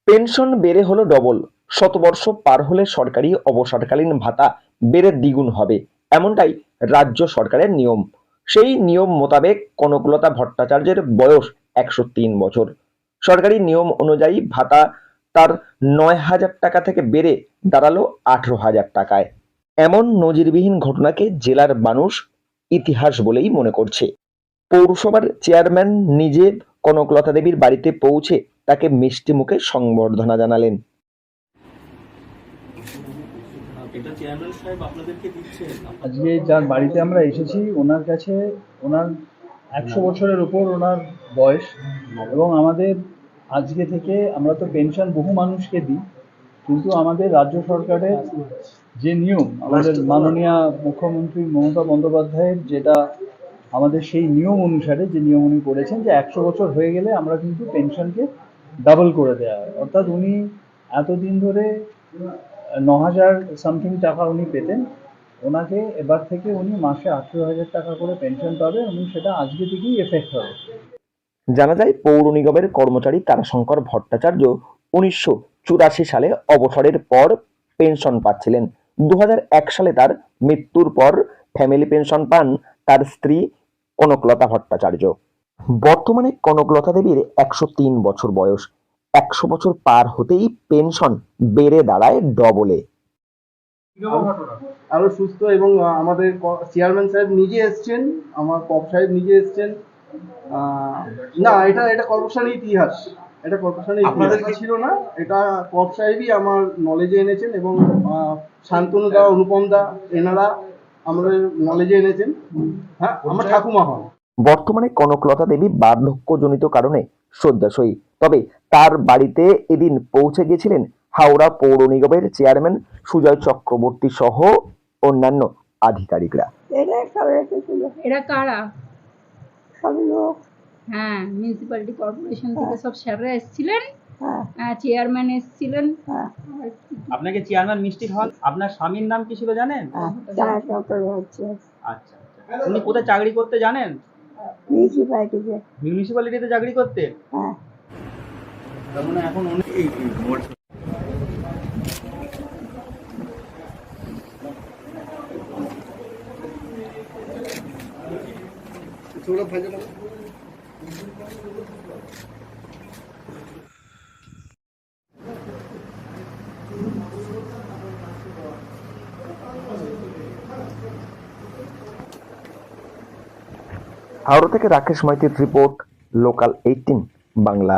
Pension বেড়ে হলো double. শতবর্ষ পার হলে সরকারি অবসরকালীন ভাতা বেড়ে দ্বিগুণ হবে, এমনটাই রাজ্য সরকারের নিয়ম। সেই নিয়ম মোতাবেক কনকলতা ভট্টাচার্যের বয়স 103 বছর। সরকারি নিয়ম অনুযায়ী ভাতা তার 9,000 টাকা থেকে বেড়ে দাঁড়ালো 18,000 টাকায়। এমন নজিরবিহীন ঘটনাকে জেলার মানুষ ইতিহাস বলেই মনে করছে। পৌরসভার চেয়ারম্যান নিজে কনকলতা দেবীর বাড়িতে পৌঁছে তাকে মিষ্টি মুখে সংবর্ধনা জানালেন। আজকে যার বাড়িতে আমরা এসেছি ওনার কাছে ওনার 100 বছরের উপর ওনার বয়স, এবং আমাদের আজকে থেকে আমরা তো পেনশন বহু মানুষকে দিই, কিন্তু আমাদের রাজ্য সরকারের যে নিয়ম, আমাদের মাননীয় মুখ্যমন্ত্রী মমতা বন্দ্যোপাধ্যায়ের যেটা আমাদের সেই নিয়ম অনুসারে যে নিয়ম উনি করেছেন যে 100 বছর হয়ে গেলে আমরা কিন্তু পেনশনকে ডাবল করে দেওয়া হয়। অর্থাৎ উনি এতদিন ধরে 9,000 সামথিং টাকা উনি পেতেন, ওনাকে এবার থেকে উনি মাসে 18,000 টাকা করে পেনশন পাবে, এবং সেটা আজকে থেকেই এফেক্ট হবে। জানা যায়, পৌর নিগমের কর্মচারী তারাশঙ্কর ভট্টাচার্য 1984 সালে অবসরের পর পেনশন পাচ্ছিলেন। 2001 সালে তার মৃত্যুর পর ফ্যামিলি পেনশন পান তার স্ত্রী কনকলতা ভট্টাচার্য। বর্তমানে কনকলতা দেবীর 103 বছর বয়স। 100 বছর পার হতেই পেনশন বেড়ে দাঁড়ায় ডবলে। আরো সুস্থ, এবং আমাদের চেয়ারম্যান সাহেব নিজে এসছেন, আমার কপ সাহেব নিজে এসছেন। না, এটা কর্পোরেশনের ইতিহাস, এটা কর্পোরেশনের আপনাদের ছিল না, এটা কপ সাহেবই আমার নলেজে এনেছেন, এবং শান্তনু দা, অনুপম দা, এনারা আমাদের নলেজে এনেছেন। হ্যাঁ, আমার ঠাকুমা হন। বর্তমানে কনকলতা দেবী বার্ধক্যজনিত কারণে শয্যাশয়ী। তবে তার বাড়িতে এদিন পৌঁছে গেছিলেন হাওড়া পৌর নিগমের চেয়ারম্যান সুজয় চক্রবর্তী সহ অন্যান্য আধিকারিকরা। এরা কারা? সব লোক। হ্যাঁ, মিউনিসিপ্যালিটি কর্পোরেশন থেকে সব স্যাররা এসেছিলেন, চেয়ারম্যান এসেছিলেন। আপনাকে চেয়ারম্যান মিষ্টি খাওয়ান। আপনার স্বামীর নাম কি ছিল জানেন? আচ্ছা, উনি কোথায় চাকরি করতে জানেন? মিউনিসিপ্যালিটিতে চাকরি করতে। মানে এখন হাওড়া থেকে রাকেশ মাইতির রিপোর্ট, লোকাল 18 বাংলা।